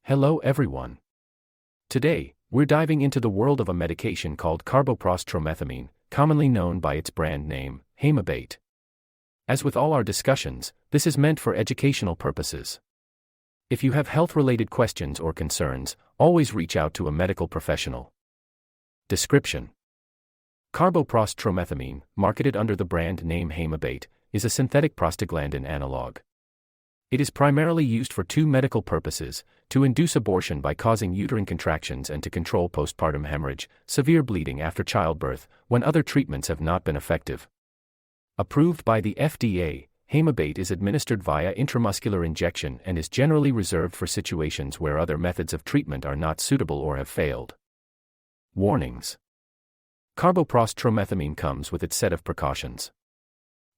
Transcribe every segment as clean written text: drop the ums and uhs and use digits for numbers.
Hello everyone. Today, we're diving into the world of a medication called Carboprost Tromethamine, commonly known by its brand name, Hemabate. As with all our discussions, this is meant for educational purposes. If you have health-related questions or concerns, always reach out to a medical professional. Description: Carboprost Tromethamine, marketed under the brand name Hemabate, is a synthetic prostaglandin analog. It is primarily used for two medical purposes: to induce abortion by causing uterine contractions and to control postpartum hemorrhage, severe bleeding after childbirth, when other treatments have not been effective. Approved by the FDA, Hemabate is administered via intramuscular injection and is generally reserved for situations where other methods of treatment are not suitable or have failed. Warnings: Carboprost Tromethamine comes with its set of precautions.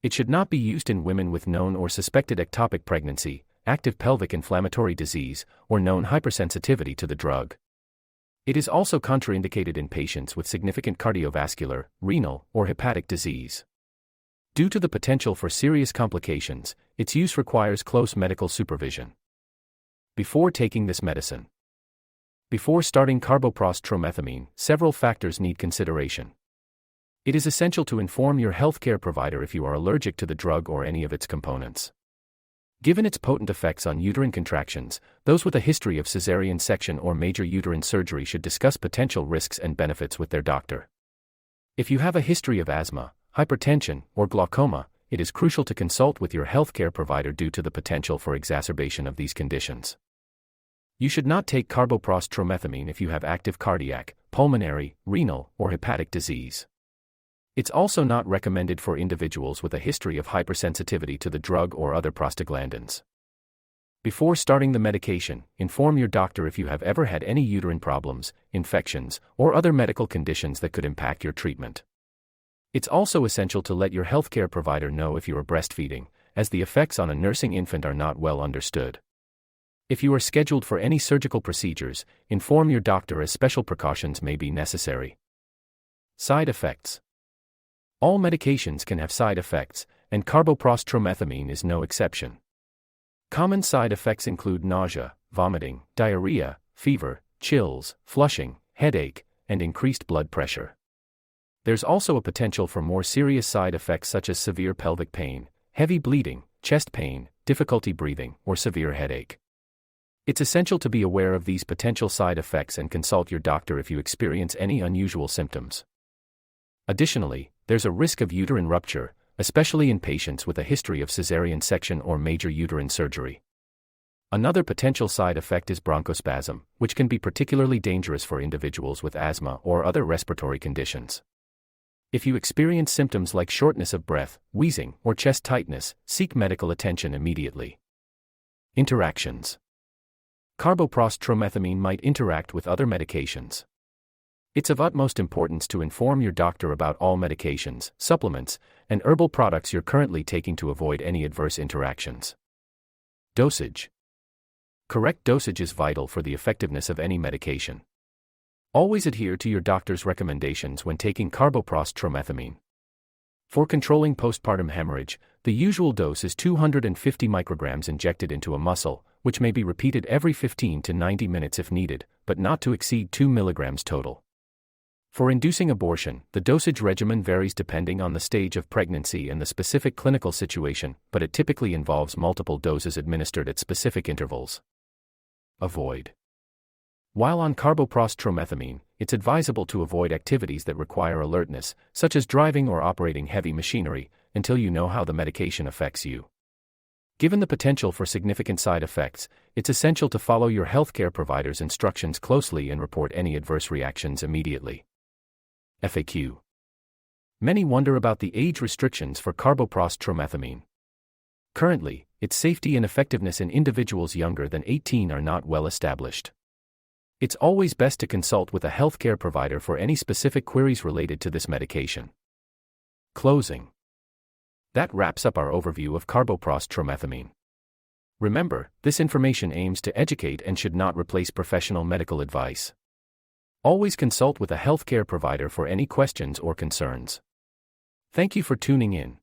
It should not be used in women with known or suspected ectopic pregnancy, active pelvic inflammatory disease, or known hypersensitivity to the drug. It is also contraindicated in patients with significant cardiovascular, renal, or hepatic disease. Due to the potential for serious complications, its use requires close medical supervision. Before taking this medicine. Before starting Carboprost Tromethamine, several factors need consideration. It is essential to inform your healthcare provider if you are allergic to the drug or any of its components. Given its potent effects on uterine contractions, those with a history of cesarean section or major uterine surgery should discuss potential risks and benefits with their doctor. If you have a history of asthma, hypertension, or glaucoma, it is crucial to consult with your healthcare provider due to the potential for exacerbation of these conditions. You should not take Carboprost Tromethamine if you have active cardiac, pulmonary, renal, or hepatic disease. It's also not recommended for individuals with a history of hypersensitivity to the drug or other prostaglandins. Before starting the medication, inform your doctor if you have ever had any uterine problems, infections, or other medical conditions that could impact your treatment. It's also essential to let your healthcare provider know if you are breastfeeding, as the effects on a nursing infant are not well understood. If you are scheduled for any surgical procedures, inform your doctor as special precautions may be necessary. Side effects: all medications can have side effects, and Carboprost Tromethamine is no exception. Common side effects include nausea, vomiting, diarrhea, fever, chills, flushing, headache, and increased blood pressure. There's also a potential for more serious side effects such as severe pelvic pain, heavy bleeding, chest pain, difficulty breathing, or severe headache. It's essential to be aware of these potential side effects and consult your doctor if you experience any unusual symptoms. Additionally, there's a risk of uterine rupture, especially in patients with a history of cesarean section or major uterine surgery. Another potential side effect is bronchospasm, which can be particularly dangerous for individuals with asthma or other respiratory conditions. If you experience symptoms like shortness of breath, wheezing, or chest tightness, seek medical attention immediately. Interactions: Carboprost Tromethamine might interact with other medications. It's of utmost importance to inform your doctor about all medications, supplements, and herbal products you're currently taking to avoid any adverse interactions. Dosage: correct dosage is vital for the effectiveness of any medication. Always adhere to your doctor's recommendations when taking Carboprost Tromethamine. For controlling postpartum hemorrhage, the usual dose is 250 micrograms injected into a muscle, which may be repeated every 15 to 90 minutes if needed, but not to exceed 2 milligrams total. For inducing abortion, the dosage regimen varies depending on the stage of pregnancy and the specific clinical situation, but it typically involves multiple doses administered at specific intervals. Avoid: while on Carboprost Tromethamine, it's advisable to avoid activities that require alertness, such as driving or operating heavy machinery, until you know how the medication affects you. Given the potential for significant side effects, it's essential to follow your healthcare provider's instructions closely and report any adverse reactions immediately. FAQ: many wonder about the age restrictions for Carboprost Tromethamine. Currently, its safety and effectiveness in individuals younger than 18 are not well established. It's always best to consult with a healthcare provider for any specific queries related to this medication. Closing: that wraps up our overview of Carboprost Tromethamine. Remember, this information aims to educate and should not replace professional medical advice. Always consult with a healthcare provider for any questions or concerns. Thank you for tuning in.